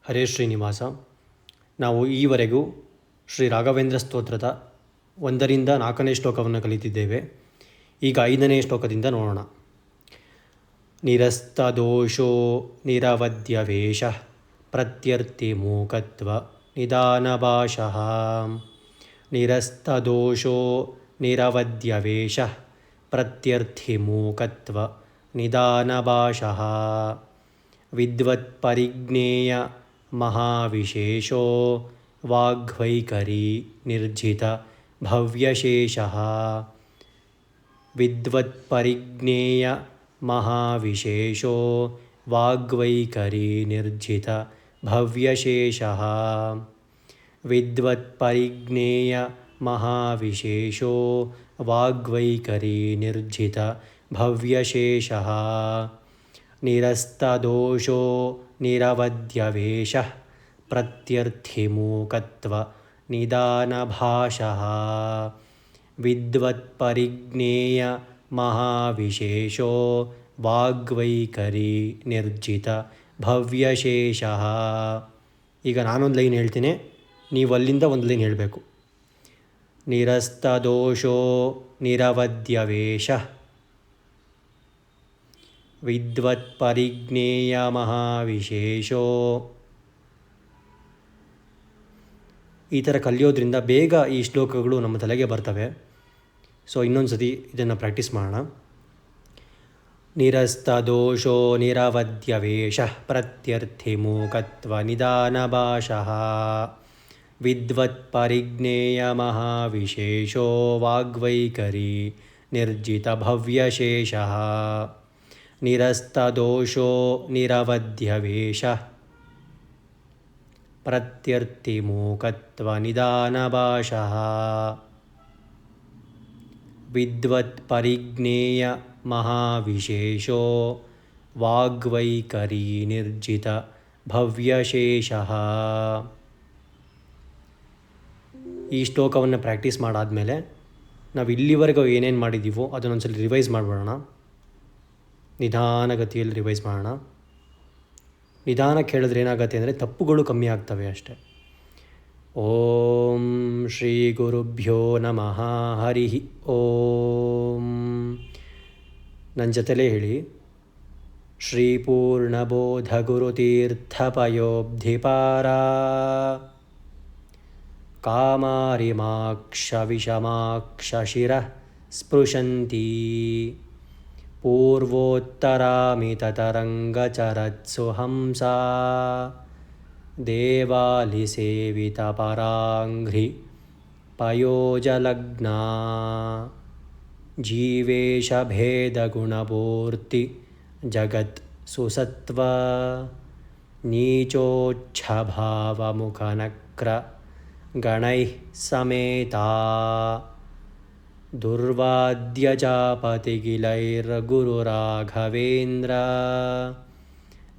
ಹರೇ ಶ್ರೀನಿವಾಸ. ನಾವು ಈವರೆಗೂ ಶ್ರೀ ರಾಘವೇಂದ್ರ ಸ್ತೋತ್ರದ 1ರಿಂದ 4ನೇ ಶ್ಲೋಕವನ್ನು ಕಲಿತಿದ್ದೇವೆ. ಈಗ 5ನೇ ಶ್ಲೋಕದಿಂದ ನೋಡೋಣ. ನಿರಸ್ತದೋಷೋ ನಿರವದ್ಯವೇಶ ಪ್ರತ್ಯರ್ಥಿ ಮೂಕತ್ವ ನಿಧಾನಭಾಷಃ. ನಿರಸ್ತದೋಷೋ ನಿರವದ್ಯವೇಶ ಪ್ರತ್ಯರ್ಥಿ ಮೂಕತ್ವ ನಿಧಾನಭಾಷಃ. ವಿದ್ವತ್ಪರಿಜ್ಞೇಯ ಮಹಾವಿಶೇಷೋ ವಾಗ್ವೈಖರಿ ನಿರ್ಜಿತ ಭವ್ಯಶೇಷಃ. ವಿದ್ವತ್ಪರಿಜ್ಞೇಯ ಮಹಾವಿಶೇಷೋ ವಾಗ್ವೈಖರಿ ನಿರ್ಜಿತ ಭವ್ಯಶೇಷಃ. ವಿದ್ವತ್ಪರಿಜ್ಞೇಯ ಮಹಾವಿಶೇಷೋ ವಾಗ್ವೈಖರಿ ನಿರ್ಜಿತ ಭವ್ಯಶೇಷಃ. ನಿರಸ್ತದೋಷೋ ನಿರವದ್ಯವೇಶ ಪ್ರತ್ಯರ್ಥಿ ಮೂಕತ್ವ ನಿಧಾನಭಾಷಃ. ವಿದ್ವತ್ಪರಿಜ್ಞೇಯ ಮಹಾವಿಶೇಷೋ ವಾಗ್ವೈಖರಿ ನಿರ್ಜಿತ ಭವ್ಯಶೇಷಃ. ಈಗ ನಾನೊಂದು ಲೈನ್ ಹೇಳ್ತೀನಿ, ನೀವು ಅಲ್ಲಿಂದ ಒಂದು ಲೈನ್ ಹೇಳಬೇಕು. ನಿರಸ್ತದೋಷೋ ನಿರವದ್ಯವೇಶ ವಿದ್ವತ್ಪರಿಜ್ಞೇಯ ಮಹಾವಿಶೇಷೋ. ಈ ಥರ ಕಲಿಯೋದ್ರಿಂದ ಬೇಗ ಈ ಶ್ಲೋಕಗಳು ನಮ್ಮ ತಲೆಗೆ ಬರ್ತವೆ. ಸೊ ಇನ್ನೊಂದು ಸತಿ ಇದನ್ನು ಪ್ರಾಕ್ಟೀಸ್ ಮಾಡೋಣ. ನಿರಸ್ತದೋಷೋ ನಿರವದ್ಯವೇಶ ಪ್ರತ್ಯರ್ಥಿ ಮೂಕತ್ವ ನಿಧಾನಭಾಷಃ. ವಿದ್ವತ್ಪರಿಜ್ಞೇಯ ಮಹಾವಿಶೇಷೋ ವಾಗ್ವೈಖರಿ ನಿರ್ಜಿತ ಭವ್ಯಶೇಷಃ. ನಿರಸ್ತದೋಷೋ ನಿರವದ್ಯವೇಶ ಪ್ರತ್ಯರ್ಥಿ ಮೂಕತ್ವ ನಿಧಾನಭಾಷಃ. ವಿದ್ವತ್ಪರಿಜ್ಞೇಯ ಮಹಾವಿಶೇಷೋ ವಾಗ್ವೈಖರಿ ನಿರ್ಜಿತ ಭವ್ಯಶೇಷಃ. ಈ ಶ್ಲೋಕವನ್ನು ಪ್ರಾಕ್ಟೀಸ್ ಮಾಡಾದಮೇಲೆ ನಾವು ಇಲ್ಲಿವರೆಗೂ ಏನೇನು ಮಾಡಿದ್ದೀವೋ ಅದನ್ನೊಂದ್ಸಲ ರಿವೈಸ್ ಮಾಡಿಬಿಡೋಣ. ನಿಧಾನಗತಿಯಲ್ಲಿ ರಿವೈಸ್ ಮಾಡೋಣ. ನಿಧಾನಕ್ಕೆ ಹೇಳಿದ್ರೆ ಏನಾಗುತ್ತೆ ಅಂದರೆ ತಪ್ಪುಗಳು ಕಮ್ಮಿ ಆಗ್ತವೆ ಅಷ್ಟೆ. ಓಂ ಶ್ರೀ ಗುರುಭ್ಯೋ ನಮಃ. ಹರಿ ಓಂ. ನನ್ನ ಜೊತೆಲೇ ಹೇಳಿ. ಶ್ರೀ ಪೂರ್ಣಬೋಧ ಗುರುತೀರ್ಥಪಯೋಬ್ಧಿಪಾರ ಕಾಮಾರಿಮಾಕ್ಷ ವಿಷಮಾಕ್ಷ ಶಿರಃ ಸ್ಪೃಶಂತಿ ಪೂರ್ವೋತ್ತರಾಮಿತತರಂಗಚರತ್ಸು ಹಂಸಾ ದೇವಾಲಿಸೇವಿತಪರಾಂಘ್ರಿ ಪಯೋಜಲಗ್ನಾ. ಜೀವೇಶಭೇದಗುಣಪೂರ್ತಿ ಜಗತ್ ಸುಸತ್ವ ನೀಚೋಚ್ಛಭಾವಮುಖನಕ್ರ ಗಣೈಃ ಸಮೇತಾ. ದುರ್ವಾದ್ಯಜಾಪತಿಗಿಲೈರ್ಗುರುರಾಘವೇಂದ್ರ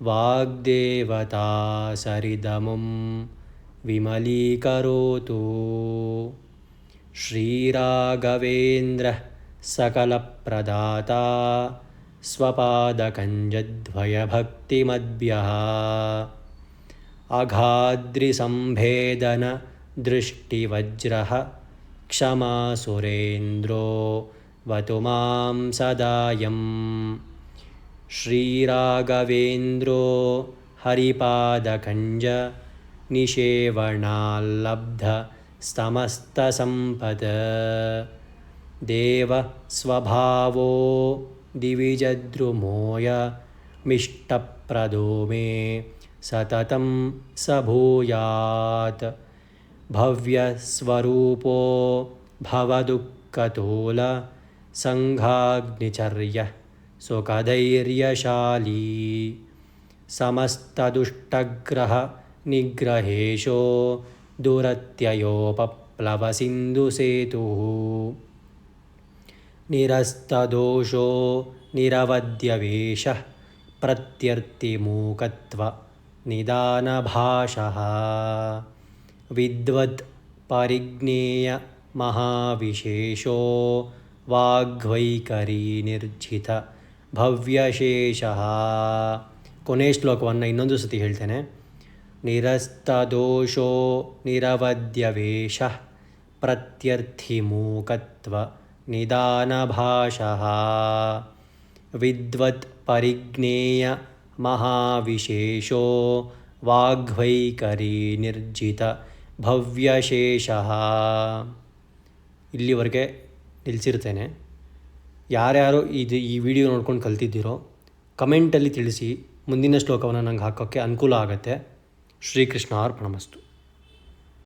ವಾಗ್ದೇವತಾ ಸರಿದಮುಂ ವಿಮಲೀಕರೋತು. ಶ್ರೀರಾಘವೇಂದ್ರ ಸಕಲಪ್ರದಾತಾ ಸ್ವಪಾದಕಂಜದ್ವಯಭಕ್ತಿಮದ್ಭ್ಯಃ. ಅಘಾದ್ರಿಸಂಭೇದನ ದೃಷ್ಟಿವಜ್ರಃ ಕ್ಷಮಾ ಸುರೇಂದ್ರೋ ವತು ಮಾಂ ಸದಾಯಂ. ಶ್ರೀರಾಘವೇಂದ್ರೋ ಹರಿಪಾದಕಂಜ ನಿಷೇವಣಾಲ್ಲಬ್ಧ ಸಮಸ್ತಸಂಪದ. ದೇವ ಸ್ವಭಾವೋ ದಿವಿಜದ್ರುಮೋಯ ಮಿಷ್ಟಪ್ರದೋ ಮೇ ಸತತಂ ಸ ಭೂಯಾತ್. ಭವ್ಯಸ್ವರೂಪೋ ಭವದುಃಖತೋಲ ಸಂಘಾಗ್ನಿಚರ್ಯ ಸುಖಧೈರ್ಯಶಾಲಿ. ಸಮಸ್ತದುಷ್ಟಗ್ರಹ ನಿಗ್ರಹೇಶೋ ದುರತ್ಯಯೋಪಪ್ಲವಸಿಂಧುಸೇತುಃ. ನಿರಸ್ತದೋಷೋ ನಿರವದ್ಯವೇಶ ಪ್ರತ್ಯರ್ಥಿ ಮೂಕತ್ವ ನಿಧಾನಭಾಷಃ. ವಿದ್ವತ್ ಪರಿಜ್ಞೇಯ ಮಹಾವಿಶೇಷೋ ವಾಗ್ವೈಖರಿ ನಿರ್ಜಿತ ಭವ್ಯಶೇಷಃ. ಕೊನೆ ಶ್ಲೋಕವನ್ನು ಇನ್ನೊಂದು ಸತಿ ಹೇಳ್ತೇನೆ. ನಿರಸ್ತದೋಷೋ ನಿರವದ್ಯವೇಶಃ ಪ್ರತ್ಯರ್ಥಿಮೂಕತ್ವ ನಿದಾನಭಾಷಃ ವಿದ್ವತ್ ಪರಿಜ್ಞೇಯ ಮಹಾವಿಶೇಷೋ ವಾಗ್ವೈಖರಿ ನಿರ್ಜಿತ ಭವ್ಯಶೇಷಃ. ಇಲ್ಲಿವರೆಗೆ ನಿಲ್ಲಿಸಿರ್ತೇನೆ. ಯಾರ್ಯಾರು ಈ ವಿಡಿಯೋ ನೋಡ್ಕೊಂಡು ಕಲ್ತಿದ್ದೀರೋ ಕಮೆಂಟಲ್ಲಿ ತಿಳಿಸಿ. ಮುಂದಿನ ಶ್ಲೋಕವನ್ನು ನಂಗೆ ಹಾಕೋಕ್ಕೆ ಅನುಕೂಲ ಆಗುತ್ತೆ. ಶ್ರೀಕೃಷ್ಣ ಅರ್ಪಣಮಸ್ತು.